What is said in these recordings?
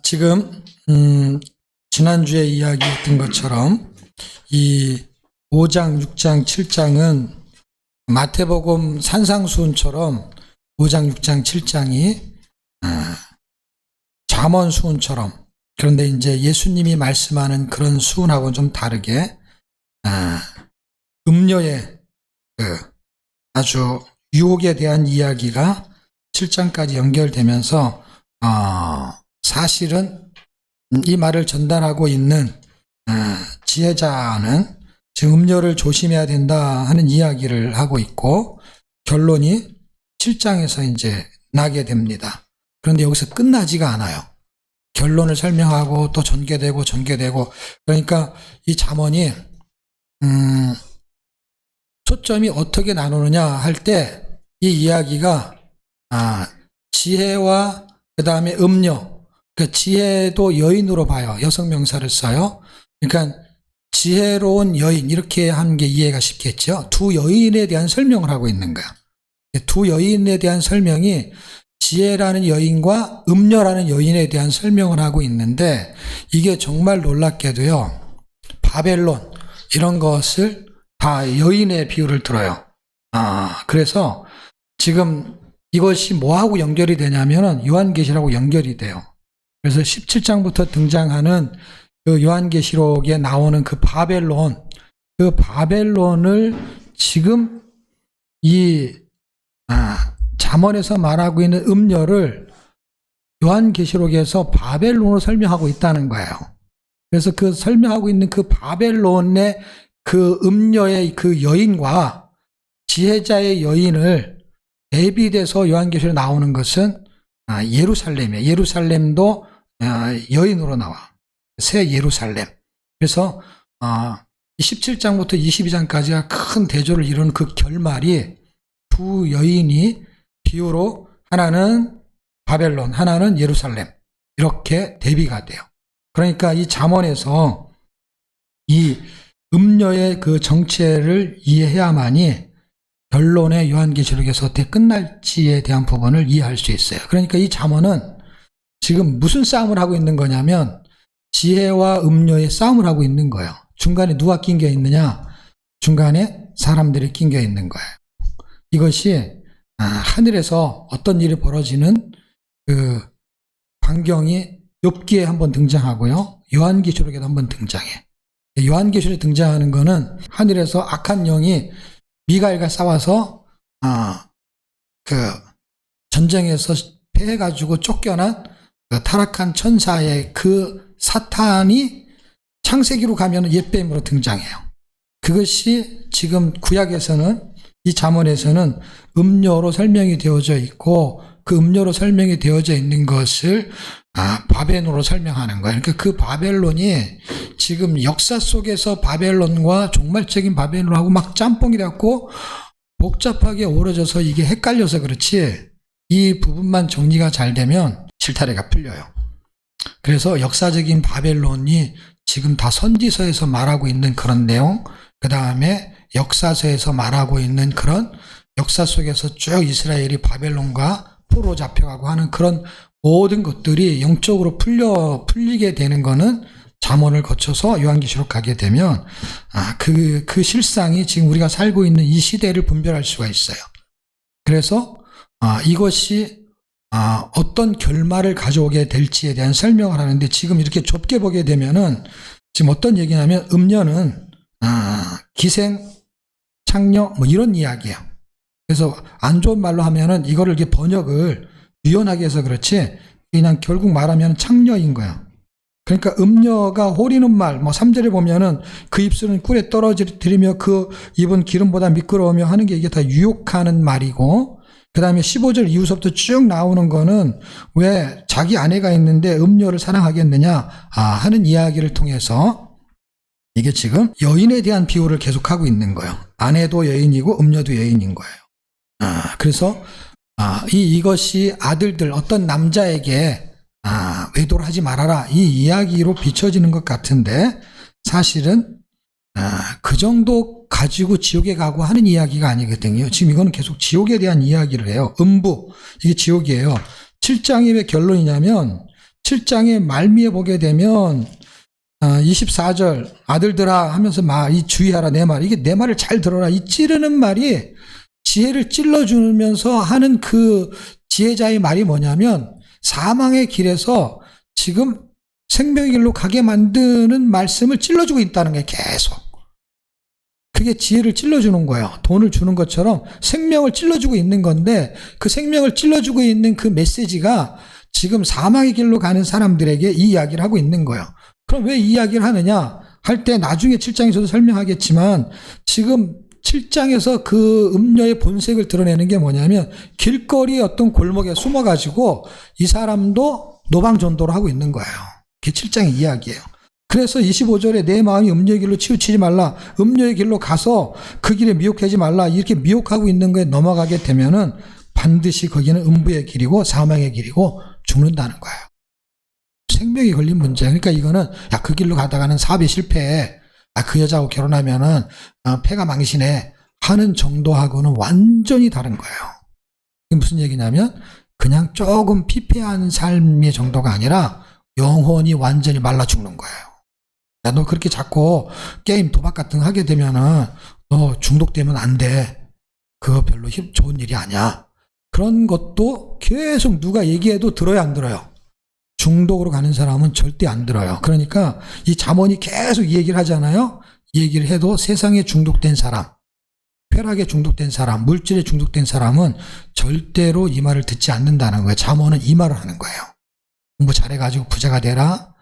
지금 지난주에 이야기했던 것처럼 이 5장, 6장, 7장은 마태복음 산상수훈처럼 5장, 6장, 7장이 잠언 수훈처럼, 그런데 이제 예수님이 말씀하는 그런 수훈하고는 좀 다르게 음녀의 아주 유혹에 대한 이야기가 7장까지 연결되면서 사실은 이 말을 전달하고 있는 지혜자는 지금 음녀를 조심해야 된다 하는 이야기를 하고 있고, 결론이 7장에서 이제 나게 됩니다. 그런데 여기서 끝나지가 않아요. 결론을 설명하고 또 전개되고, 그러니까 이 잠언이 초점이 어떻게 나누느냐 할 때 이 이야기가 지혜와 그 다음에 음녀, 그 지혜도 여인으로 봐요. 여성 명사를 써요. 그러니까 지혜로운 여인, 이렇게 하는 게 이해가 쉽겠죠. 두 여인에 대한 설명을 하고 있는 거야. 두 여인에 대한 설명이 지혜라는 여인과 음녀라는 여인에 대한 설명을 하고 있는데, 이게 정말 놀랍게도요, 바벨론 이런 것을 다 여인의 비유를 들어요. 그래서 지금 이것이 뭐하고 연결이 되냐면은 요한계시록하고 연결이 돼요. 그래서 17장부터 등장하는 그 요한계시록에 나오는 그 바벨론을 지금 이 잠언에서 말하고 있는 음녀를 요한계시록에서 바벨론으로 설명하고 있다는 거예요. 그래서 그 설명하고 있는 그 바벨론의 그 음녀의 그 여인과 지혜자의 여인을 대비돼서 요한계시록에 나오는 것은 예루살렘이에요. 예루살렘도 여인으로 나와. 새 예루살렘. 그래서 17장부터 22장까지가 큰 대조를 이루는 그 결말이 두 여인이 비유로 하나는 바벨론, 하나는 예루살렘, 이렇게 대비가 돼요. 그러니까 이 잠언에서 이 음녀의 그 정체를 이해해야만이 결론의 요한계시록에서 어떻게 끝날지에 대한 부분을 이해할 수 있어요. 그러니까 이 잠언은 지금 무슨 싸움을 하고 있는 거냐면 지혜와 음녀의 싸움을 하고 있는 거예요. 중간에 누가 낑겨 있느냐? 중간에 사람들이 낑겨 있는 거예요. 이것이 하늘에서 어떤 일이 벌어지는 그 광경이 욥기에 한번 등장하고요, 요한계시록에도 한번 등장해. 요한계시록에 등장하는 거는 하늘에서 악한 영이 미가엘과 싸워서 그 전쟁에서 패해가지고 쫓겨난 그 타락한 천사의 그 사탄이 창세기로 가면 옛뱀으로 등장해요. 그것이 지금 구약에서는, 이 잠언에서는 음녀로 설명이 되어져 있고, 그 음녀로 설명이 되어져 있는 것을 바벨론으로 설명하는 거예요. 그러니까 그 바벨론이 지금 역사 속에서 바벨론과 종말적인 바벨론하고 막 짬뽕이 돼갖고 복잡하게 어우러져서 이게 헷갈려서 그렇지, 이 부분만 정리가 잘 되면 실타래가 풀려요. 그래서 역사적인 바벨론이 지금 다 선지서에서 말하고 있는 그런 내용, 그 다음에 역사서에서 말하고 있는 그런 역사 속에서 쭉 이스라엘이 바벨론과 포로 잡혀가고 하는 그런 모든 것들이 영적으로 풀리게 되는 거는 잠언을 거쳐서 요한계시록 가게 되면 그 실상이 지금 우리가 살고 있는 이 시대를 분별할 수가 있어요. 그래서 이것이 어떤 결말을 가져오게 될지에 대한 설명을 하는데, 지금 이렇게 좁게 보게 되면은 지금 어떤 얘기냐면 음녀는 기생, 창녀 뭐 이런 이야기예요. 그래서 안 좋은 말로 하면은 이거를 이렇게 번역을 유연하게 해서 그렇지, 그냥 결국 말하면 창녀인 거야. 그러니까 음녀가 호리는 말, 뭐 3절에 보면은 그 입술은 꿀에 떨어뜨리며 그 입은 기름보다 미끄러우며 하는 게 이게 다 유혹하는 말이고, 그 다음에 15절 이후서부터 쭉 나오는 거는 왜 자기 아내가 있는데 음녀를 사랑하겠느냐 하는 이야기를 통해서 이게 지금 여인에 대한 비유를 계속하고 있는 거예요. 아내도 여인이고 음녀도 여인인 거예요. 그래서 이것이 아들들, 어떤 남자에게 외도를 하지 말아라, 이 이야기로 비춰지는 것 같은데, 사실은 그 정도 가지고 지옥에 가고 하는 이야기가 아니거든요. 지금 이거는 계속 지옥에 대한 이야기를 해요. 음부, 이게 지옥이에요. 7장이 왜 결론이냐면 7장의 말미에 보게 되면 24절 아들들아 하면서 이 주의하라 내 말, 이게 내 말을 잘 들어라, 이 찌르는 말이 지혜를 찔러주면서 하는 그 지혜자의 말이 뭐냐면 사망의 길에서 지금 생명의 길로 가게 만드는 말씀을 찔러주고 있다는 거예요. 계속 그게 지혜를 찔러주는 거예요. 돈을 주는 것처럼 생명을 찔러주고 있는 건데, 그 생명을 찔러주고 있는 그 메시지가 지금 사망의 길로 가는 사람들에게 이 이야기를 하고 있는 거예요. 그럼 왜 이 이야기를 하느냐 할 때 나중에 7장에서도 설명하겠지만, 지금 7장에서 그 음녀의 본색을 드러내는 게 뭐냐면 길거리 어떤 골목에 숨어가지고 이 사람도 노방전도를 하고 있는 거예요. 그게 7장의 이야기예요. 그래서 25절에 내 마음이 음녀의 길로 치우치지 말라, 음녀의 길로 가서 그 길에 미혹하지 말라, 이렇게 미혹하고 있는 거에 넘어가게 되면은 반드시 거기는 음부의 길이고 사망의 길이고 죽는다는 거예요. 생명이 걸린 문제. 그러니까 이거는 그 길로 가다가는 사업이 실패해, 그 여자하고 결혼하면은 폐가 망신해 하는 정도하고는 완전히 다른 거예요. 이게 무슨 얘기냐면 그냥 조금 피폐한 삶의 정도가 아니라 영혼이 완전히 말라 죽는 거예요. 야, 너 그렇게 자꾸 게임 도박 같은 거 하게 되면은 너 중독되면 안 돼. 그거 별로 좋은 일이 아니야. 그런 것도 계속 누가 얘기해도 들어야 안 들어요? 중독으로 가는 사람은 절대 안 들어요. 그러니까 이 잠언이 계속 이 얘기를 하잖아요. 이 얘기를 해도 세상에 중독된 사람, 쾌락에 중독된 사람, 물질에 중독된 사람은 절대로 이 말을 듣지 않는다는 거예요. 잠언은 이 말을 하는 거예요. 공부 잘해가지고 부자가 되라,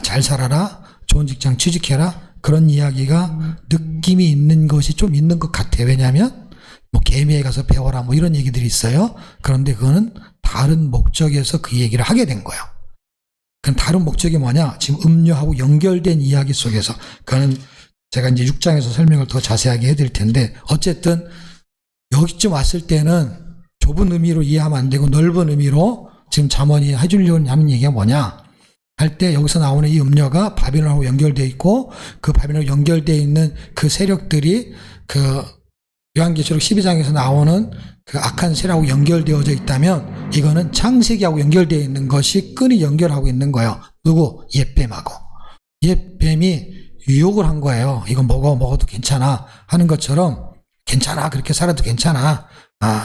잘 살아라, 좋은 직장 취직해라, 그런 이야기가 느낌이 있는 것이 좀 있는 것 같아요. 왜냐하면 뭐 개미에 가서 배워라 뭐 이런 얘기들이 있어요. 그런데 그거는 다른 목적에서 그 얘기를 하게 된 거예요. 그럼 다른 목적이 뭐냐? 지금 음료하고 연결된 이야기 속에서, 그거는 제가 이제 6장에서 설명을 더 자세하게 해드릴 텐데, 어쨌든 여기쯤 왔을 때는 좁은 의미로 이해하면 안 되고 넓은 의미로 지금 잠언이 해주려고 하는 얘기가 뭐냐 할 때, 여기서 나오는 이 음료가 바빌론하고 연결되어 있고, 그 바빌론하고 연결되어 있는 그 세력들이 그 요한계시록 12장에서 나오는 그 악한 세력하고 연결되어져 있다면, 이거는 창세기하고 연결되어 있는 것이 끈이 연결하고 있는 거예요. 누구? 옛뱀하고. 옛뱀이 유혹을 한 거예요. 이거 먹어도 괜찮아 하는 것처럼, 괜찮아, 그렇게 살아도 괜찮아,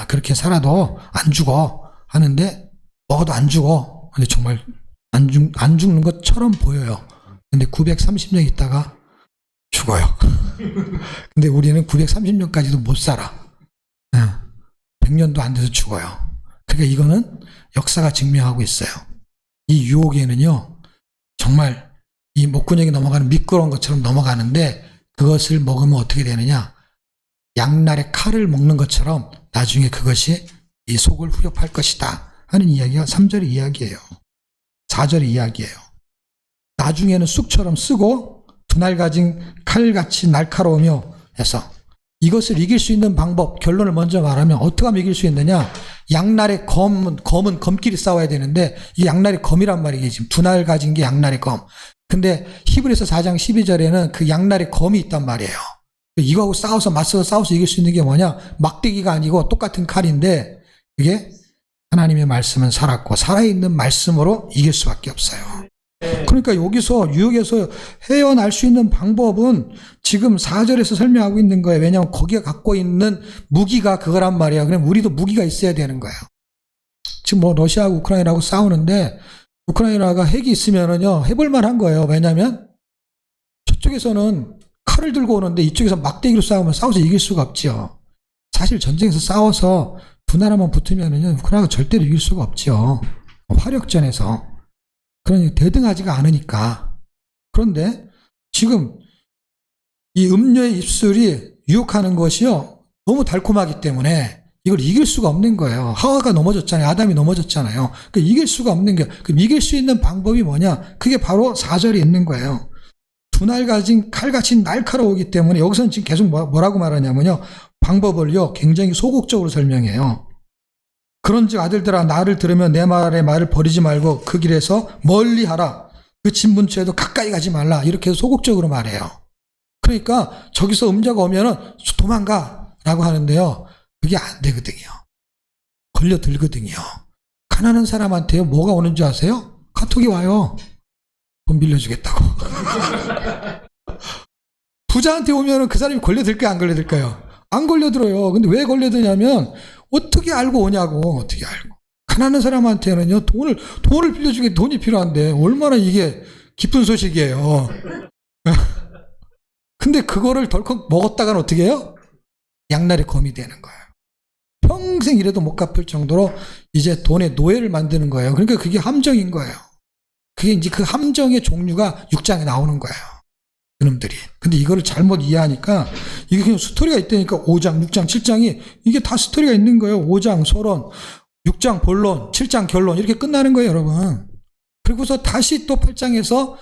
그렇게 살아도 안 죽어 하는데, 먹어도 안 죽어. 근데 정말 안 죽는 것처럼 보여요. 근데 930년 있다가 죽어요. 근데 우리는 930년까지도 못 살아. 100년도 안 돼서 죽어요. 그러니까 이거는 역사가 증명하고 있어요. 이 유혹에는요, 정말 이 목구멍에 넘어가는 미끄러운 것처럼 넘어가는데, 그것을 먹으면 어떻게 되느냐? 양날의 칼을 먹는 것처럼 나중에 그것이 이 속을 후렵할 것이다 하는 이야기가 3절의 이야기예요. 4절의 이야기예요. 나중에는 쑥처럼 쓰고 두날 가진 칼같이 날카로우며 해서, 이것을 이길 수 있는 방법, 결론을 먼저 말하면 어떻게 하면 이길 수 있느냐? 양날의 검은 검끼리 싸워야 되는데, 이 양날의 검이란 말이에요. 지금 두날 가진 게 양날의 검. 근데 히브리서 4장 12절에는 그 양날의 검이 있단 말이에요. 이거하고 맞서서 싸워서 이길 수 있는 게 뭐냐? 막대기가 아니고 똑같은 칼인데, 그게 하나님의 말씀은 살았고 살아있는 말씀으로 이길 수밖에 없어요. 그러니까 여기서 유혹에서 헤어날 수 있는 방법은 지금 4절에서 설명하고 있는 거예요. 왜냐하면 거기가 갖고 있는 무기가 그거란 말이에요. 그럼 우리도 무기가 있어야 되는 거예요. 지금 뭐 러시아하고 우크라이나하고 싸우는데, 우크라이나가 핵이 있으면은요, 해볼만 한 거예요. 왜냐하면 저쪽에서는 칼을 들고 오는데 이쪽에서 막대기로 싸우면 싸워서 이길 수가 없죠. 사실 전쟁에서 싸워서 두 나라만 붙으면은요, 우크라이나가 절대로 이길 수가 없죠. 화력전에서. 그러니 대등하지가 않으니까. 그런데 지금 이 음료의 입술이 유혹하는 것이요, 너무 달콤하기 때문에 이걸 이길 수가 없는 거예요. 하와가 넘어졌잖아요. 아담이 넘어졌잖아요. 그러니까 이길 수가 없는 거예요. 그럼 이길 수 있는 방법이 뭐냐? 그게 바로 4절에 있는 거예요. 두날 가진 칼같이 날카로우기 때문에, 여기서는 지금 계속 뭐라고 말하냐면요, 방법을요 굉장히 소극적으로 설명해요. 그런즉 아들들아, 나를 들으며 내 말을 버리지 말고 그 길에서 멀리 하라. 그 진문처에도 가까이 가지 말라. 이렇게 해서 소극적으로 말해요. 그러니까 저기서 음자가 오면은 도망가 라고 하는데요, 그게 안 되거든요. 걸려들거든요. 가난한 사람한테요 뭐가 오는 줄 아세요? 카톡이 와요. 돈 빌려주겠다고. 부자한테 오면은 그 사람이 걸려들까요? 안 걸려들까요? 안 걸려들어요. 근데 왜 걸려드냐면 어떻게 알고 오냐고. 어떻게 알고. 가난한 사람한테는요 돈을 빌려주기 돈이 필요한데 얼마나 이게 기쁜 소식이에요. 근데 그거를 덜컥 먹었다가는 어떻게 해요? 양날의 검이 되는 거예요. 평생 이래도 못 갚을 정도로 이제 돈의 노예를 만드는 거예요. 그러니까 그게 함정인 거예요. 그게 이제 그 함정의 종류가 6장에 나오는 거예요. 그놈들이. 근데 이거를 잘못 이해하니까 이게 그냥 스토리가 있다니까 5장, 6장, 7장이 이게 다 스토리가 있는 거예요. 5장 서론, 6장 본론, 7장 결론 이렇게 끝나는 거예요, 여러분. 그리고서 다시 또 8장에서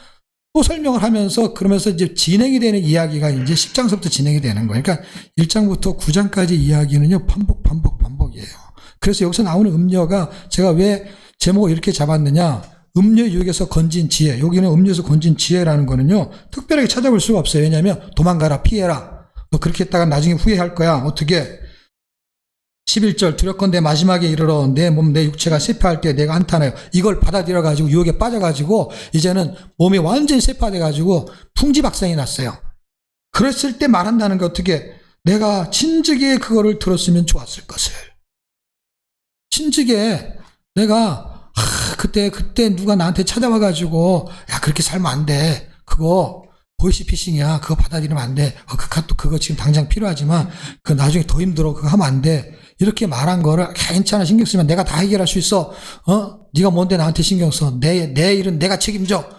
또 설명을 하면서 그러면서 이제 진행이 되는 이야기가 이제 10장서부터 진행이 되는 거예요. 그러니까 1장부터 9장까지 이야기는요, 반복이에요. 그래서 여기서 나오는 음녀가 제가 왜 제목을 이렇게 잡았느냐, 음녀 유혹에서 건진 지혜. 여기는 음녀에서 건진 지혜라는 거는요, 특별하게 찾아볼 수가 없어요. 왜냐하면 도망가라, 피해라. 너 그렇게 했다가 나중에 후회할 거야. 어떻게? 11절 두렵건대 마지막에 이르러 내 몸 내 육체가 쇠파할 때 내가 한탄하여 이걸 받아들여가지고 유혹에 빠져가지고 이제는 몸이 완전히 쇠파돼가지고 풍지박산이 났어요. 그랬을 때 말한다는 게 어떻게 내가 친직에 그거를 들었으면 좋았을 것을. 친직에 내가 그때 누가 나한테 찾아와가지고 야 그렇게 살면 안 돼. 그거 보이스피싱이야. 그거 받아들이면 안 돼. 그 카톡 그거 지금 당장 필요하지만 그 나중에 더 힘들어. 그거 하면 안 돼. 이렇게 말한 거를 괜찮아 신경 쓰면 내가 다 해결할 수 있어. 네가 뭔데 나한테 신경 써. 내 일은 내가 책임져.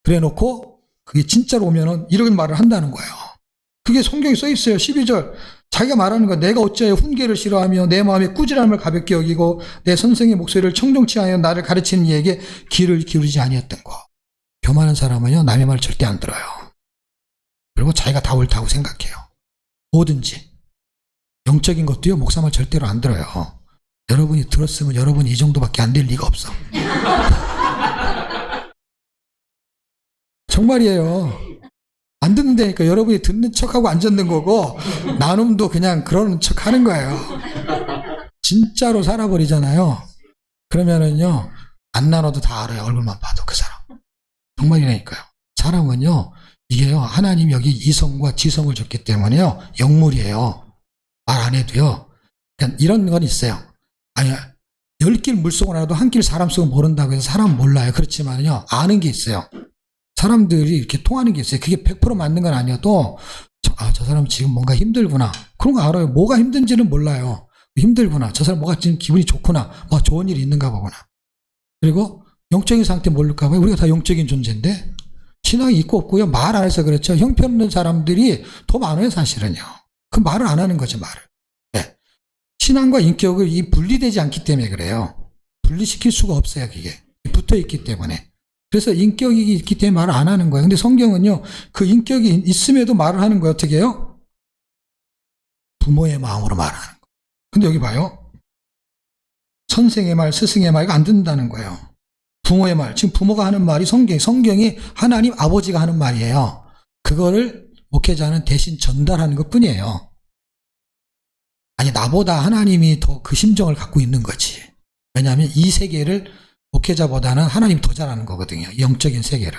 그래 놓고 그게 진짜로 오면은 이런 말을 한다는 거예요. 그게 성경에 써 있어요. 12절. 자기가 말하는 거 내가 어찌하여 훈계를 싫어하며 내 마음에 꾸지람을 가볍게 여기고 내 선생의 목소리를 청종치 하여 나를 가르치는 이에게 귀를 기울이지 아니했던 거. 교만한 사람은요 남의 말을 절대 안 들어요. 그리고 자기가 다 옳다고 생각해요. 뭐든지. 영적인 것도요 목사 말 절대로 안 들어요. 여러분이 들었으면 여러분이 이 정도밖에 안 될 리가 없어. 정말이에요. 안 듣는다니까. 여러분이 듣는 척하고 안 듣는 거고 나눔도 그냥 그러는 척 하는 거예요. 진짜로 살아버리잖아요. 그러면은요 안 나눠도 다 알아요. 얼굴만 봐도 그 사람. 정말이라니까요. 사람은요 이게요 하나님이 여기 이성과 지성을 줬기 때문에요 영물이에요. 말 안 해도요. 그러니까 이런 건 있어요. 아니 10길 물속은 알아도 한 길 사람 속은 모른다고 해서 사람 몰라요. 그렇지만요 아는 게 있어요. 사람들이 이렇게 통하는 게 있어요. 그게 100% 맞는 건 아니어도 저 사람 지금 뭔가 힘들구나. 그런 거 알아요. 뭐가 힘든지는 몰라요. 힘들구나. 저 사람 뭐가 지금 기분이 좋구나. 뭐 좋은 일이 있는가 보구나. 그리고 영적인 상태 모를까 봐요. 우리가 다 영적인 존재인데 신앙이 있고 없고요. 말 안 해서 그렇죠. 형편없는 사람들이 더 많아요 사실은요. 그 말을 안 하는 거죠 말을. 네. 신앙과 인격을 분리되지 않기 때문에 그래요. 분리시킬 수가 없어요 그게. 붙어 있기 때문에. 그래서 인격이 있기 때문에 말을 안 하는 거예요. 근데 성경은요 그 인격이 있음에도 말을 하는 거예요. 어떻게 해요? 부모의 마음으로 말하는 거예요. 근데 여기 봐요. 선생의 말, 스승의 말 이거 안 듣는다는 거예요. 부모의 말. 지금 부모가 하는 말이 성경이 하나님 아버지가 하는 말이에요. 그거를 목회자는 대신 전달하는 것 뿐이에요. 아니 나보다 하나님이 더 그 심정을 갖고 있는 거지. 왜냐하면 이 세계를 목회자보다는 하나님이 더 잘 아는 거거든요. 영적인 세계를.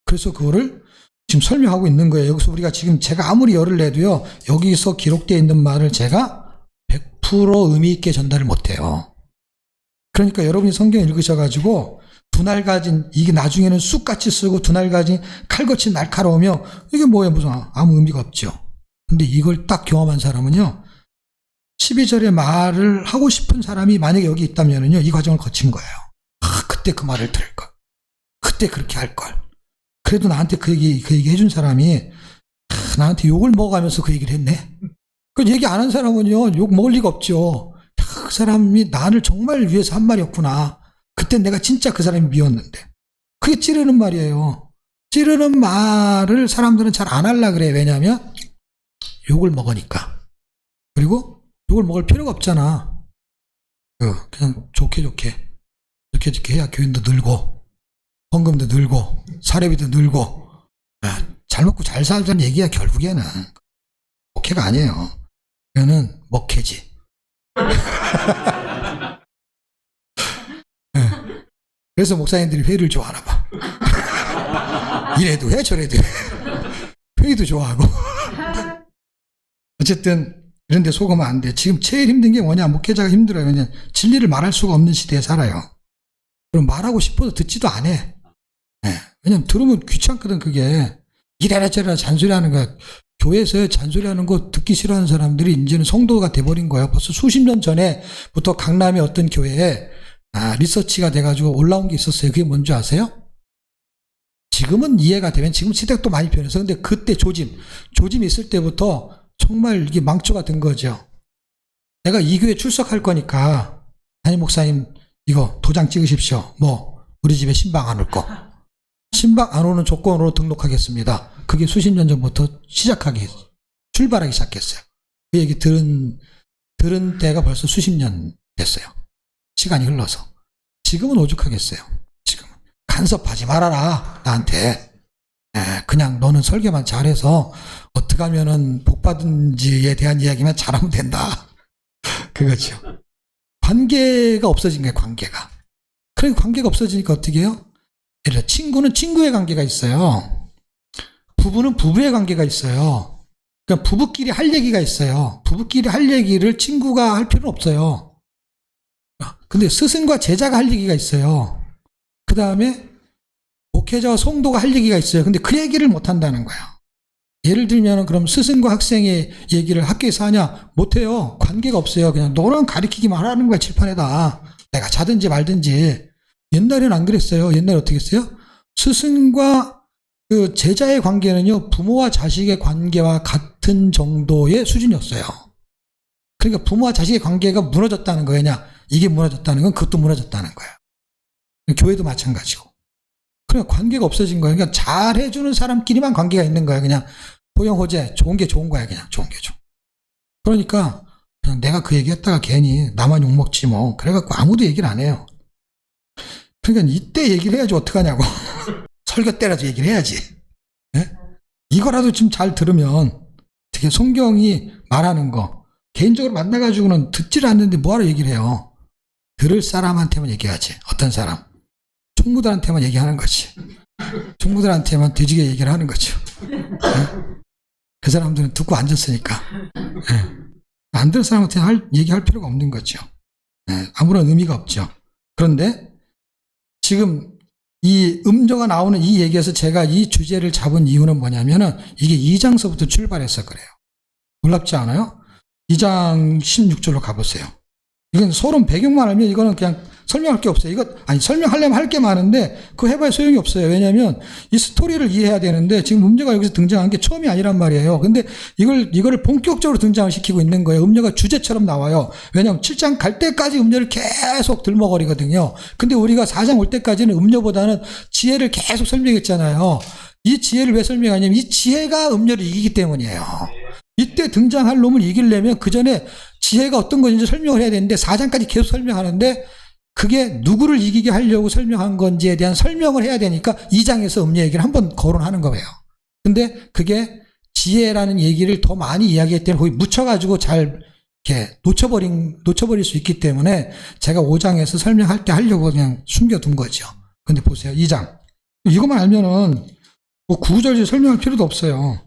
그래서 그거를 지금 설명하고 있는 거예요. 여기서 우리가 지금 제가 아무리 열을 내도요. 여기서 기록되어 있는 말을 제가 100% 의미 있게 전달을 못해요. 그러니까 여러분이 성경 읽으셔가지고 두날 가진 이게 나중에는 쑥같이 쓰고 두날 가진 칼같이 날카로우며 이게 뭐예요? 무슨 아무 의미가 없죠. 근데 이걸 딱 경험한 사람은요. 12절의 말을 하고 싶은 사람이 만약에 여기 있다면요. 이 과정을 거친 거예요. 그때 그 말을 들을 걸. 그때 그렇게 할 걸. 그래도 나한테 그 얘기 해준 사람이 나한테 욕을 먹어가면서 그 얘기를 했네. 그 얘기 안 한 사람은요. 욕 먹을 리가 없죠. 그 사람이 나를 정말 위해서 한 말이었구나. 그때 내가 진짜 그 사람이 미웠는데. 그게 찌르는 말이에요. 찌르는 말을 사람들은 잘 안 하려고 그래. 왜냐하면 욕을 먹으니까. 그리고 욕을 먹을 필요가 없잖아. 그냥 좋게 해야 교인도 늘고 헌금도 늘고 사례비도 늘고 잘 먹고 잘 살자는 얘기야. 결국에는 목회가 아니에요. 그거는 먹회지. 그래서 목사님들이 회의를 좋아하나 봐. 이래도 해 저래도 해. 회의도 좋아하고. 어쨌든 이런데 속으면 안 돼. 지금 제일 힘든 게 뭐냐. 목회자가 힘들어요. 왜냐면 진리를 말할 수가 없는 시대에 살아요. 그럼 말하고 싶어도 듣지도 안 해. 네. 왜냐면 들으면 귀찮거든. 그게 이래라 저래라 잔소리하는 거야. 교회에서 잔소리하는 거 듣기 싫어하는 사람들이 이제는 성도가 돼버린 거예요. 벌써 수십 년 전에부터 강남의 어떤 교회에 리서치가 돼가지고 올라온 게 있었어요. 그게 뭔지 아세요? 지금은 이해가 되면 지금 시대가 또 많이 변해서 근데 그때 조짐이 있을 때부터 정말 이게 망초가 된 거죠. 내가 이 교회 출석할 거니까 담임 목사님 이거 도장 찍으십시오. 뭐 우리 집에 신방 안 올 거. 신방 안 오는 조건으로 등록하겠습니다. 그게 수십 년 전부터 출발하기 시작했어요. 그 얘기 들은 때가 벌써 수십 년 됐어요. 시간이 흘러서. 지금은 오죽하겠어요. 지금은 간섭하지 말아라 나한테. 그냥 너는 설교만 잘해서 어떻게 하면은 복 받은지에 대한 이야기만 잘하면 된다. 그거죠. 관계가 없어진 거예요. 관계가. 그러니까 관계가 없어지니까 어떻게 해요? 예를 들어 친구는 친구의 관계가 있어요. 부부는 부부의 관계가 있어요. 그러니까 부부끼리 할 얘기가 있어요. 부부끼리 할 얘기를 친구가 할 필요는 없어요. 근데 스승과 제자가 할 얘기가 있어요. 그 다음에 목회자와 성도가 할 얘기가 있어요. 근데 그 얘기를 못 한다는 거예요. 예를 들면 그럼 스승과 학생의 얘기를 학교에서 하냐? 못해요. 관계가 없어요. 그냥 너는 가르치기만 하라는 거야. 칠판에다. 내가 자든지 말든지. 옛날에는 안 그랬어요. 옛날에 어떻게 했어요? 스승과 그 제자의 관계는요, 부모와 자식의 관계와 같은 정도의 수준이었어요. 그러니까 부모와 자식의 관계가 무너졌다는 거예요. 이게 무너졌다는 건 그것도 무너졌다는 거예요. 교회도 마찬가지고. 그러니까 관계가 없어진 거예요. 그러니까 잘해주는 사람끼리만 관계가 있는 거예요. 그냥 호영호재, 좋은 게 좋은 거야. 그냥 좋은 게 좋은. 그러니까 그냥 내가 그 얘기했다가 괜히 나만 욕먹지 뭐. 그래갖고 아무도 얘기를 안 해요. 그러니까 이때 얘기를 해야지 어떡하냐고. 설교 때라도 얘기를 해야지. 네? 이거라도 좀 잘 들으면 되게 성경이 말하는 거 개인적으로 만나가지고는 듣지를 않는데 뭐하러 얘기를 해요. 들을 사람한테만 얘기하지. 어떤 사람. 총무들한테만 얘기하는 거지. 총무들한테만 뒤지게 얘기를 하는 거죠. 네? 그 사람들은 듣고 앉았으니까. 네? 안 들은 사람한테 얘기할 필요가 없는 거죠. 네? 아무런 의미가 없죠. 그런데 지금 이 음조가 나오는 이 얘기에서 제가 이 주제를 잡은 이유는 뭐냐면은 이게 2장서부터 출발해서 그래요. 놀랍지 않아요? 2장 16절로 가보세요. 이건 서론 배경만 알면 이거는 그냥 설명할 게 없어요. 설명하려면 할 게 많은데 그거 해봐야 소용이 없어요. 왜냐하면 이 스토리를 이해해야 되는데 지금 음료가 여기서 등장한 게 처음이 아니란 말이에요. 근데 이거를 본격적으로 등장을 시키고 있는 거예요. 음료가 주제처럼 나와요. 왜냐하면 7장 갈 때까지 음료를 계속 들먹거리거든요. 근데 우리가 4장 올 때까지는 음료보다는 지혜를 계속 설명했잖아요. 이 지혜를 왜 설명하냐면 이 지혜가 음료를 이기기 때문이에요. 이때 등장할 놈을 이기려면 그 전에 지혜가 어떤 건지 설명을 해야 되는데 4장까지 계속 설명하는데 그게 누구를 이기게 하려고 설명한 건지에 대한 설명을 해야 되니까 2장에서 음료 얘기를 한번 거론하는 거예요. 근데 그게 지혜라는 얘기를 더 많이 이야기했기 때문에 거기 묻혀가지고 잘 이렇게 놓쳐버릴 수 있기 때문에 제가 5장에서 설명할 때 하려고 그냥 숨겨둔 거죠. 근데 보세요. 2장. 이것만 알면은 뭐 구구절절 설명할 필요도 없어요.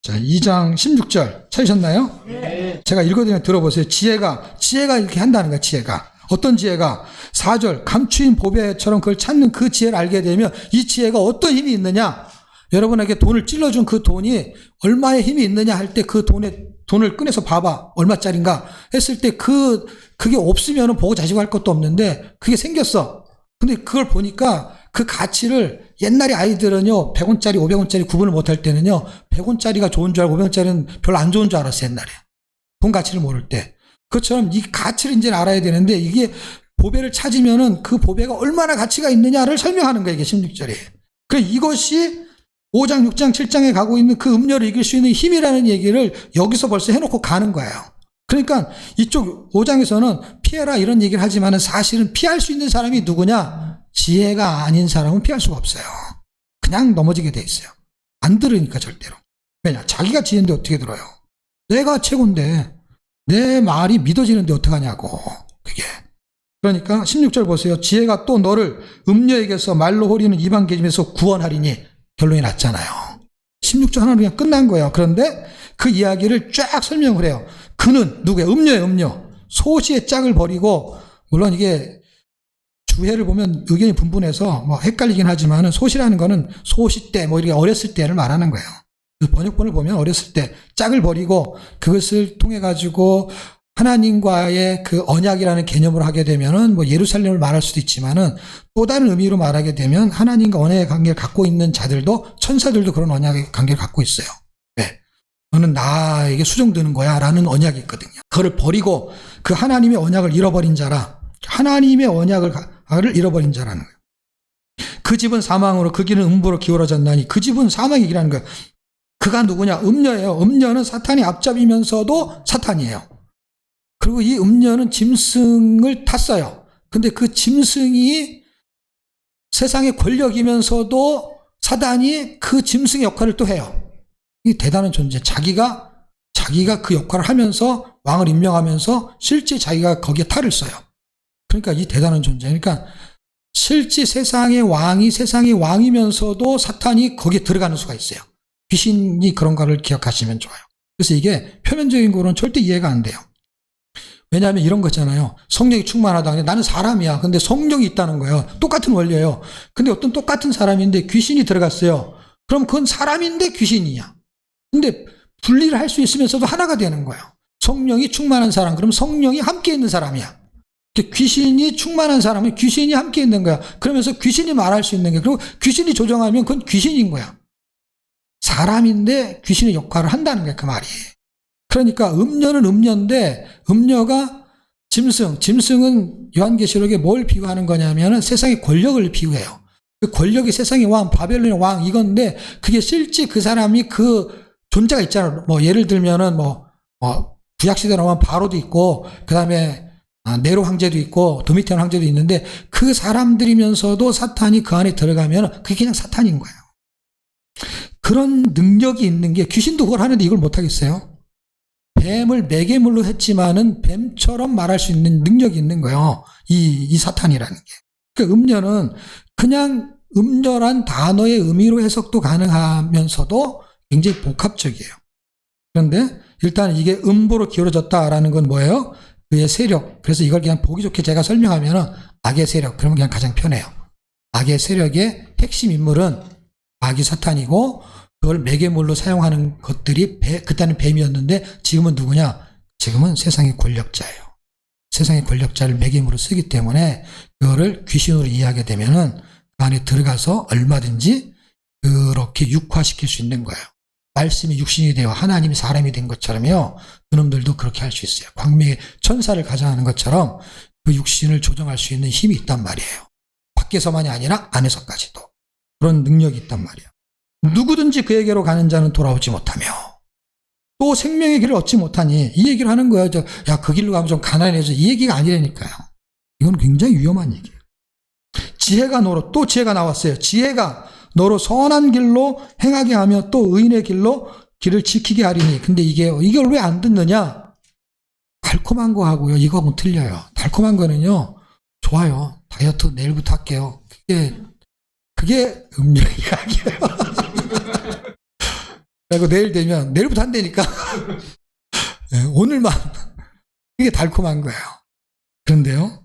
자, 2장 16절 찾으셨나요? 네. 제가 읽어드리면 들어보세요. 지혜가 이렇게 한다는 거야. 지혜가. 어떤 지혜가? 4절 감추인 보배처럼 그걸 찾는 그 지혜를 알게 되면 이 지혜가 어떤 힘이 있느냐? 여러분에게 돈을 찔러준 그 돈이 얼마의 힘이 있느냐 할 때 그 돈을 꺼내서 봐봐. 얼마짜린가 했을 때 그게 없으면 보고 자시고 할 것도 없는데 그게 생겼어. 근데 그걸 보니까 그 가치를 옛날에 아이들은요 100원짜리 500원짜리 구분을 못할 때는요 100원짜리가 좋은 줄 알고 500원짜리는 별로 안 좋은 줄 알았어. 옛날에 돈 가치를 모를 때. 그것처럼 이 가치를 이제 알아야 되는데 이게 보배를 찾으면은 그 보배가 얼마나 가치가 있느냐를 설명하는 거예요. 이게 16절에. 그래 이것이 5장, 6장, 7장에 가고 있는 그 음료를 이길 수 있는 힘이라는 얘기를 여기서 벌써 해놓고 가는 거예요. 그러니까 이쪽 5장에서는 피해라 이런 얘기를 하지만은 사실은 피할 수 있는 사람이 누구냐? 지혜가 아닌 사람은 피할 수가 없어요. 그냥 넘어지게 돼 있어요. 안 들으니까 절대로. 왜냐? 자기가 지혜인데 어떻게 들어요? 내가 최고인데 내 말이 믿어지는데 어떡하냐고. 그게. 그러니까 16절 보세요. 지혜가 또 너를 음녀에게서 말로 호리는 이방 계집에서 구원하리니. 결론이 났잖아요. 16절 하나로 그냥 끝난 거예요. 그런데 그 이야기를 쫙 설명을 해요. 그는 누구예요? 음녀예요, 음녀. 소시의 짝을 버리고, 물론 이게 주해를 보면 의견이 분분해서 뭐 헷갈리긴 하지만은 소시라는 거는 소시 때 뭐 이렇게 어렸을 때를 말하는 거예요. 그 번역본을 보면 어렸을 때 짝을 버리고 그것을 통해 가지고 하나님과의 그 언약이라는 개념으로 하게 되면은 뭐 예루살렘을 말할 수도 있지만은 또 다른 의미로 말하게 되면 하나님과 언약의 관계를 갖고 있는 자들도 천사들도 그런 언약의 관계를 갖고 있어요. 네. 너는 나에게 수종드는 거야 라는 언약이 있거든요. 그걸 버리고 그 하나님의 언약을 잃어버린 자라. 하나님의 언약을 잃어버린 자라는 거예요. 그 집은 사망으로 그 길은 음부로 기울어졌나니 그 집은 사망의 길이라는 거예요. 그가 누구냐? 음녀예요. 음녀는 사탄이 앞잡이면서도 사탄이에요. 그리고 이 음녀는 짐승을 탔어요. 근데 그 짐승이 세상의 권력이면서도 사단이 그 짐승의 역할을 또 해요. 이 대단한 존재. 자기가 그 역할을 하면서 왕을 임명하면서 실제 자기가 거기에 탈을 써요. 그러니까 이 대단한 존재. 그러니까 실제 세상의 왕이면서도 사탄이 거기에 들어가는 수가 있어요. 귀신이 그런 거를 기억하시면 좋아요. 그래서 이게 표면적인 거로는 절대 이해가 안 돼요. 왜냐하면 이런 거 있잖아요. 성령이 충만하다. 나는 사람이야. 근데 성령이 있다는 거예요. 똑같은 원리예요. 근데 어떤 똑같은 사람인데 귀신이 들어갔어요. 그럼 그건 사람인데 귀신이야. 근데 분리를 할 수 있으면서도 하나가 되는 거예요. 성령이 충만한 사람, 그럼 성령이 함께 있는 사람이야. 귀신이 충만한 사람은 귀신이 함께 있는 거야. 그러면서 귀신이 말할 수 있는 거야. 그리고 귀신이 조정하면 그건 귀신인 거야. 사람인데 귀신의 역할을 한다는 거야, 그 말이. 그러니까 음녀는 음녀인데 음녀가 짐승은 요한계시록에 뭘 비유하는 거냐면은 세상의 권력을 비유해요. 그 권력이 세상의 왕, 바벨론의 왕 이건데 그게 실제 그 사람이 그 존재가 있잖아요. 뭐 예를 들면은 구약시대로 하면 바로도 있고 그다음에 네로 황제도 있고 도미티안 황제도 있는데 그 사람들이면서도 사탄이 그 안에 들어가면 그게 그냥 사탄인 거예요. 그런 능력이 있는 게 귀신도 그걸 하는데 이걸 못하겠어요? 뱀을 매개물로 했지만은 뱀처럼 말할 수 있는 능력이 있는 거예요. 이 사탄이라는 게. 그러니까 음녀는 그냥 음녀란 단어의 의미로 해석도 가능하면서도 굉장히 복합적이에요. 그런데 일단 이게 음보로 기울어졌다라는 건 뭐예요? 그의 세력. 그래서 이걸 그냥 보기 좋게 제가 설명하면은 악의 세력. 그러면 그냥 가장 편해요. 악의 세력의 핵심 인물은 악이 사탄이고 그걸 매개물로 사용하는 것들이 그때는 뱀이었는데 지금은 누구냐? 지금은 세상의 권력자예요. 세상의 권력자를 매개물로 쓰기 때문에 그거를 귀신으로 이해하게 되면은 그 안에 들어가서 얼마든지 그렇게 육화시킬 수 있는 거예요. 말씀이 육신이 되어 하나님이 사람이 된 것처럼요. 그놈들도 그렇게 할 수 있어요. 광명의 천사를 가장하는 것처럼 그 육신을 조정할 수 있는 힘이 있단 말이에요. 밖에서만이 아니라 안에서까지도. 그런 능력이 있단 말이에요. 누구든지 그에게로 가는 자는 돌아오지 못하며 또 생명의 길을 얻지 못하니 이 얘기를 하는 거예요. 야, 그 길로 가면 좀 가난해져. 이 얘기가 아니라니까요. 이건 굉장히 위험한 얘기예요. 지혜가 나왔어요. 지혜가 너로 선한 길로 행하게 하며 또 의인의 길을 지키게 하리니. 근데 이걸 왜 안 듣느냐? 달콤한 거 하고요. 이거하고는 틀려요. 달콤한 거는요. 좋아요. 다이어트 내일부터 할게요. 그게 음료 이야기예요. 그리고 내일 되면 내일부터 한다니까. 오늘만. 이게 달콤한 거예요. 그런데요.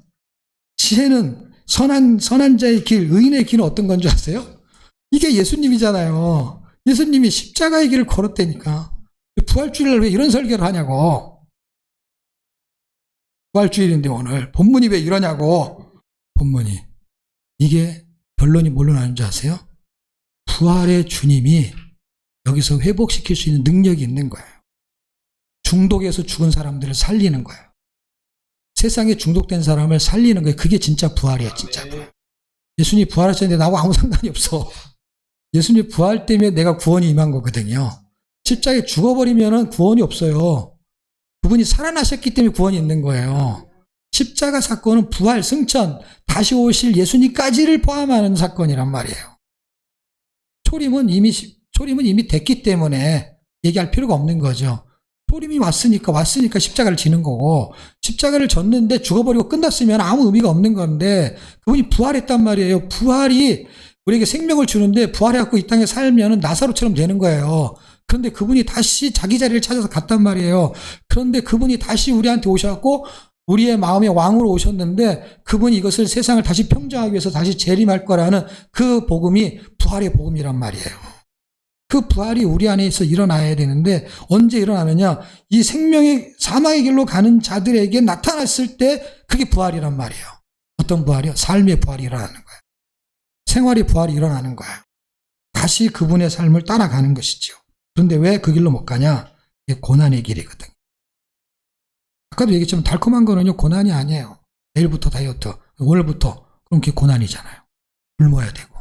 지혜는 선한 자의 길, 의인의 길은 어떤 건 줄 아세요? 이게 예수님이잖아요. 예수님이 십자가의 길을 걸었다니까. 부활주일날 왜 이런 설교를 하냐고. 부활주일인데 오늘 본문이 왜 이러냐고. 본문이. 이게 결론이 뭘로 나는 줄 아세요? 부활의 주님이 여기서 회복시킬 수 있는 능력이 있는 거예요. 중독에서 죽은 사람들을 살리는 거예요. 세상에 중독된 사람을 살리는 거예요. 그게 진짜 부활이에요. 진짜 부활. 예수님이 부활하셨는데 나하고 아무 상관이 없어. 예수님 부활 때문에 내가 구원이 임한 거거든요. 십자가에 죽어버리면 구원이 없어요. 그분이 살아나셨기 때문에 구원이 있는 거예요. 십자가 사건은 부활, 승천, 다시 오실 예수님까지를 포함하는 사건이란 말이에요. 초림은 이미 됐기 때문에 얘기할 필요가 없는 거죠. 도림이 왔으니까 십자가를 지는 거고, 십자가를 졌는데 죽어버리고 끝났으면 아무 의미가 없는 건데, 그분이 부활했단 말이에요. 부활이 우리에게 생명을 주는데, 부활해갖고 이 땅에 살면은 나사로처럼 되는 거예요. 그런데 그분이 다시 자기 자리를 찾아서 갔단 말이에요. 그런데 그분이 다시 우리한테 오셔갖고, 우리의 마음의 왕으로 오셨는데, 그분이 이것을 세상을 다시 평정하기 위해서 다시 재림할 거라는 그 복음이 부활의 복음이란 말이에요. 그 부활이 우리 안에서 일어나야 되는데 언제 일어나느냐? 이 생명의 사망의 길로 가는 자들에게 나타났을 때 그게 부활이란 말이에요. 어떤 부활이요? 삶의 부활이 일어나는 거예요. 생활의 부활이 일어나는 거예요. 다시 그분의 삶을 따라가는 것이죠. 그런데 왜 그 길로 못 가냐? 이게 고난의 길이거든요. 아까도 얘기했지만 달콤한 거는요, 고난이 아니에요. 내일부터 다이어트, 오늘부터. 그럼 그게 고난이잖아요. 굶어야 되고,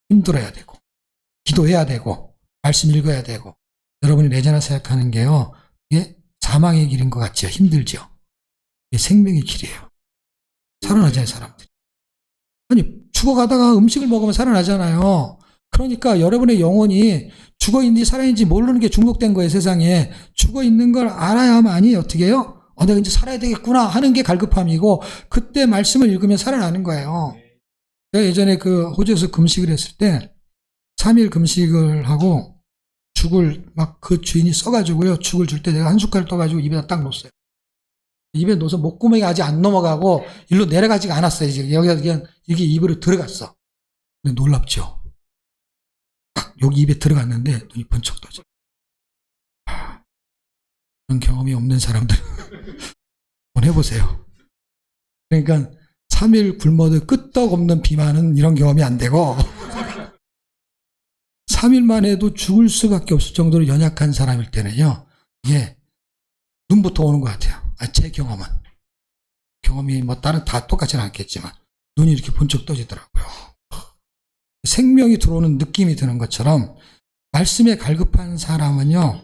힘들어야 되고, 기도해야 되고, 말씀 읽어야 되고. 여러분이 내재나 생각하는 게요, 이게 사망의 길인 것 같죠? 힘들죠? 이게 생명의 길이에요. 살아나잖아요, 사람들이. 아니, 죽어가다가 음식을 먹으면 살아나잖아요. 그러니까 여러분의 영혼이 죽어있는지 살아있는지 모르는 게 중독된 거예요, 세상에. 죽어있는 걸 알아야만이 어떻게 해요? 내가 이제 살아야 되겠구나 하는 게 갈급함이고, 그때 말씀을 읽으면 살아나는 거예요. 제가 예전에 그 호주에서 금식을 했을 때, 3일 금식을 하고 죽을 막 그 주인이 써가지고요. 죽을 줄 때 내가 한 숟갈 떠가지고 입에다 딱 놓았어요. 입에 넣어서 목구멍이 아직 안 넘어가고 일로 내려가지가 않았어요. 여기가 그냥 이게 입으로 들어갔어. 근데 놀랍죠. 여기 입에 들어갔는데 눈이 번쩍 떠져. 그런 경험이 없는 사람들 한번 해보세요. 그러니까 3일 굶어도 끄떡없는 비만은 이런 경험이 안 되고 3일만 해도 죽을 수밖에 없을 정도로 연약한 사람일 때는요, 이게 눈부터 오는 것 같아요. 제 경험이 뭐 다른 다 똑같지는 않겠지만 눈이 이렇게 번쩍 떠지더라고요. 생명이 들어오는 느낌이 드는 것처럼 말씀에 갈급한 사람은요,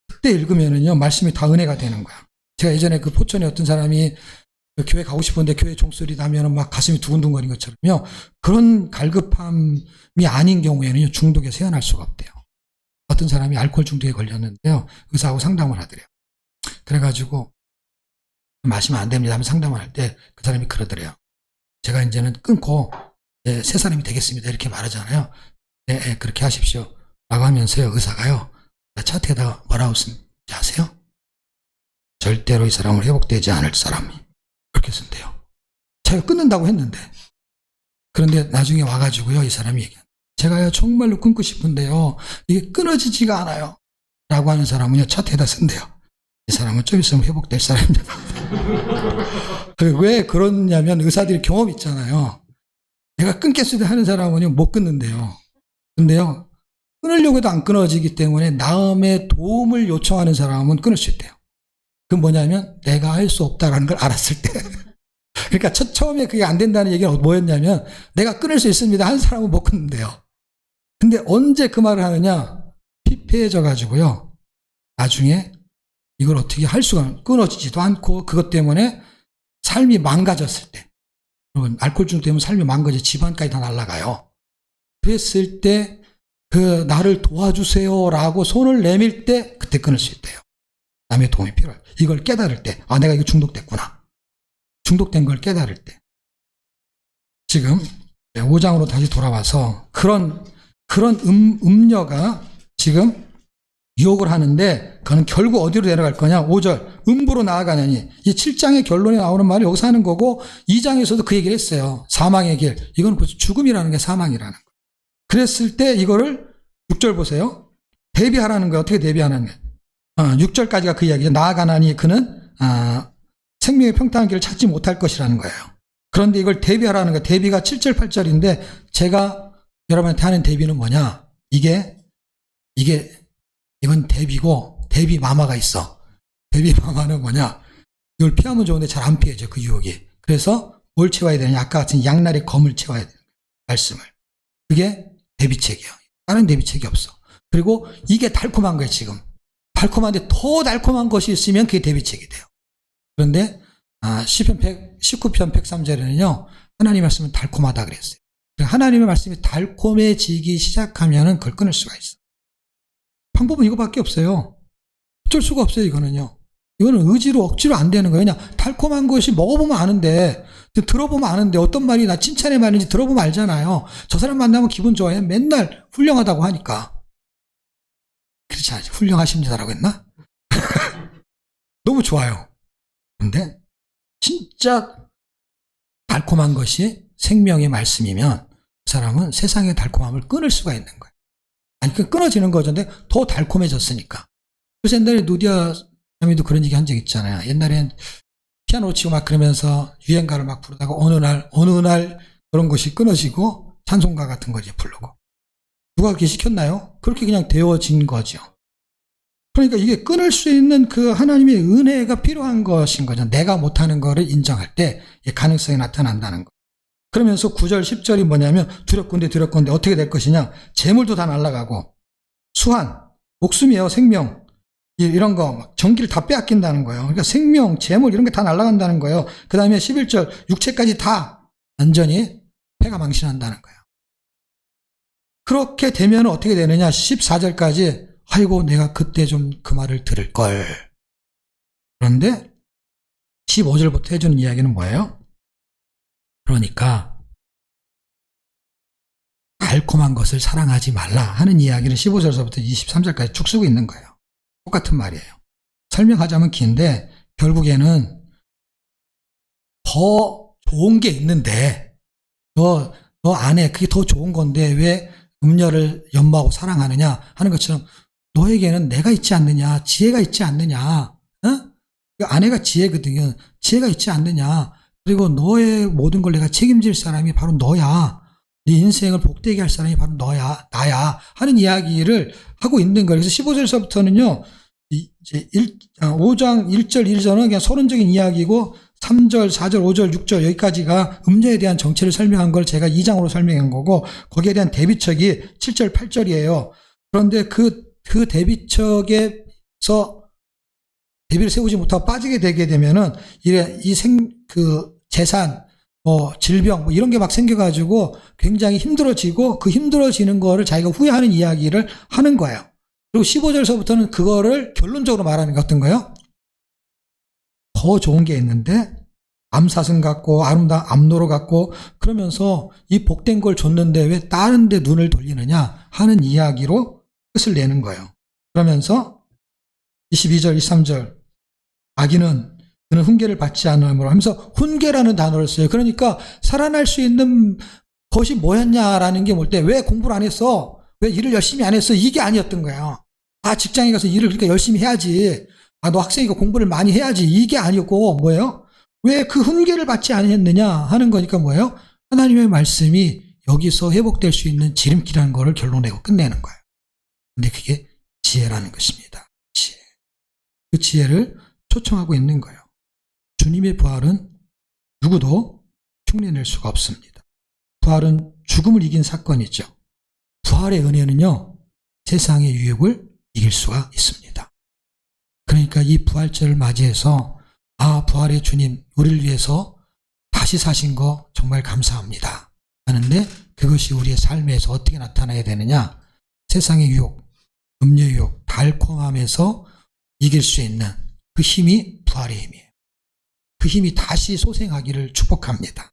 그때 읽으면은요, 말씀이 다 은혜가 되는 거야. 제가 예전에 그 포천에 어떤 사람이 교회 가고 싶은데 교회 종소리 나면은 막 가슴이 두근두근거리는 것처럼요, 그런 갈급함이 아닌 경우에는 중독에 세어날 수가 없대요. 어떤 사람이 알코올 중독에 걸렸는데요, 의사하고 상담을 하더래요. 그래가지고 마시면 안 됩니다 하면 상담을 할 때 그 사람이 그러더래요. 제가 이제는 끊고 새 사람이 되겠습니다 이렇게 말하잖아요. 네, 그렇게 하십시오 라고 하면서요, 의사가요, 차트에다가 뭐라고 쓴지 아세요? 절대로 이 사람은 회복되지 않을 사람이, 그렇게 쓴대요. 자기가 끊는다고 했는데. 그런데 나중에 와가지고요, 이 사람이 얘기해요. 제가요, 정말로 끊고 싶은데요, 이게 끊어지지가 않아요 라고 하는 사람은요, 차트에다 쓴대요. 이 사람은 좀 있으면 회복될 사람입니다. 왜 그러냐면 의사들이 경험 있잖아요. 내가 끊겠습니다 하는 사람은요, 못 끊는데요. 근데요, 끊으려고 해도 안 끊어지기 때문에 나음의 도움을 요청하는 사람은 끊을 수 있대요. 그건 뭐냐면 내가 할 수 없다라는 걸 알았을 때. 그러니까 처음에 그게 안 된다는 얘기가 뭐였냐면 내가 끊을 수 있습니다 하는 사람은 못 끊는데요. 근데 언제 그 말을 하느냐? 피폐해져 가지고요, 나중에 이걸 어떻게 할 수가, 끊어지지도 않고 그것 때문에 삶이 망가졌을 때, 알코올 중독 때문에 삶이 망가져 집안까지 다 날아가요. 그랬을 때 그 나를 도와주세요라고 손을 내밀 때 그때 끊을 수 있대요. 남의 도움이 필요해요. 이걸 깨달을 때, 내가 이거 중독됐구나. 중독된 걸 깨달을 때. 지금 5장으로 다시 돌아와서 그런 음녀가 지금 유혹을 하는데 그는 결국 어디로 내려갈 거냐? 5절 음부로 나아가냐니. 이 7장의 결론에 나오는 말이 여기서 하는 거고 2장에서도 그 얘기를 했어요. 사망의 길. 이건 벌써 죽음이라는 게 사망이라는 거예요. 그랬을 때 이거를 6절 보세요. 대비하라는 거예요. 어떻게 대비하는 거예요? 6절까지가 그 이야기죠. 나아가나니 그는 생명의 평탄한 길을 찾지 못할 것이라는 거예요. 그런데 이걸 대비하라는 거예요. 대비가 7절 8절인데 제가 여러분한테 하는 대비는 뭐냐? 이건 대비고 대비 마마가 있어. 대비 마마는 뭐냐? 이걸 피하면 좋은데 잘 안 피해져, 그 유혹이. 그래서 뭘 채워야 되냐? 아까 같은 양날의 검을 채워야 되는 거예요. 말씀을. 그게 대비책이에요. 다른 대비책이 없어. 그리고 이게 달콤한 거예요, 지금. 달콤한데 더 달콤한 것이 있으면 그게 대비책이 돼요. 그런데 시편 19편 103절에는요, 하나님의 말씀은 달콤하다 그랬어요. 하나님의 말씀이 달콤해지기 시작하면은 그걸 끊을 수가 있어. 방법은 이거밖에 없어요. 어쩔 수가 없어요, 이거는요. 이거는 의지로 억지로 안 되는 거예요. 그냥 달콤한 것이 먹어보면 아는데, 들어보면 아는데 어떤 말이 나 칭찬의 말인지 들어보면 알잖아요. 저 사람 만나면 기분 좋아요. 맨날 훌륭하다고 하니까. 그렇지 않지. 훌륭하십니다라고 했나? 너무 좋아요. 근데 진짜 달콤한 것이 생명의 말씀이면 그 사람은 세상의 달콤함을 끊을 수가 있는 거예요. 아니, 끊어지는 거죠. 근데 더 달콤해졌으니까. 그래서 옛날에 누디아 자매도 그런 얘기 한 적 있잖아요. 옛날엔 피아노 치고 막 그러면서 유행가를 막 부르다가 어느 날 그런 것이 끊어지고 찬송가 같은 거 이제 부르고. 누가 그렇게 시켰나요? 그렇게 그냥 되어진 거죠. 그러니까 이게 끊을 수 있는 그 하나님의 은혜가 필요한 것인 거죠. 내가 못하는 거를 인정할 때 가능성이 나타난다는 거. 그러면서 9절, 10절이 뭐냐면 두렵건대 어떻게 될 것이냐. 재물도 다 날아가고 수한, 목숨이에요. 생명. 이런 거 전기를 다 빼앗긴다는 거예요. 그러니까 생명, 재물 이런 게 다 날아간다는 거예요. 그 다음에 11절 육체까지 다 완전히 패가 망신한다는 거예요. 그렇게 되면 어떻게 되느냐. 14절까지 아이고 내가 그때 좀 그 말을 들을 걸. 그런데 15절부터 해주는 이야기는 뭐예요? 그러니까 달콤한 것을 사랑하지 말라 하는 이야기를 15절서부터 23절까지 쭉 쓰고 있는 거예요. 똑같은 말이에요. 설명하자면 긴데 결국에는 더 좋은 게 있는데 너 안에 그게 더 좋은 건데 왜 음녀를 연모하고 사랑하느냐 하는 것처럼 너에게는 내가 있지 않느냐, 지혜가 있지 않느냐, 그 아내가 지혜거든요. 지혜가 있지 않느냐. 그리고 너의 모든 걸 내가 책임질 사람이 바로 너야. 네 인생을 복되게 할 사람이 바로 너야, 나야 하는 이야기를 하고 있는 거예요. 그래서 15절서부터는요, 이제 5장 1절 1절은 그냥 서론적인 이야기고 3절, 4절, 5절, 6절 여기까지가 음녀에 대한 정체를 설명한 걸 제가 2장으로 설명한 거고 거기에 대한 대비척이 7절, 8절이에요. 그런데 그 대비척에서 대비를 세우지 못하고 빠지게 되게 되면은 그 재산, 질병 이런 게 막 생겨가지고 굉장히 힘들어지고 그 힘들어지는 거를 자기가 후회하는 이야기를 하는 거예요. 그리고 15절서부터는 그거를 결론적으로 말하는 게 어떤 거예요? 더 좋은 게 있는데 암사슴 같고 아름다운 암노루 같고 그러면서 이 복된 걸 줬는데 왜 다른 데 눈을 돌리느냐 하는 이야기로 끝을 내는 거예요. 그러면서 22절, 23절 아기는 그는 훈계를 받지 않으므로 하면서 훈계라는 단어를 써요. 그러니까 살아날 수 있는 것이 뭐였냐라는 게 뭘 때 왜 공부를 안 했어? 왜 일을 열심히 안 했어? 이게 아니었던 거예요. 직장에 가서 일을 그러니까 열심히 해야지. 너 학생이니까 공부를 많이 해야지. 이게 아니었고 뭐예요? 왜 그 훈계를 받지 않았느냐 하는 거니까 뭐예요? 하나님의 말씀이 여기서 회복될 수 있는 지름길이라는 거를 결론내고 끝내는 거예요. 근데 그게 지혜라는 것입니다. 지혜. 그 지혜를 초청하고 있는 거예요. 주님의 부활은 누구도 흉내낼 수가 없습니다. 부활은 죽음을 이긴 사건이죠. 부활의 은혜는요, 세상의 유혹을 이길 수가 있습니다. 그러니까 이 부활절을 맞이해서 부활의 주님 우리를 위해서 다시 사신 거 정말 감사합니다 하는데 그것이 우리의 삶에서 어떻게 나타나야 되느냐. 세상의 유혹, 음료 유혹, 달콤함에서 이길 수 있는 그 힘이 부활의 힘이에요. 그 힘이 다시 소생하기를 축복합니다.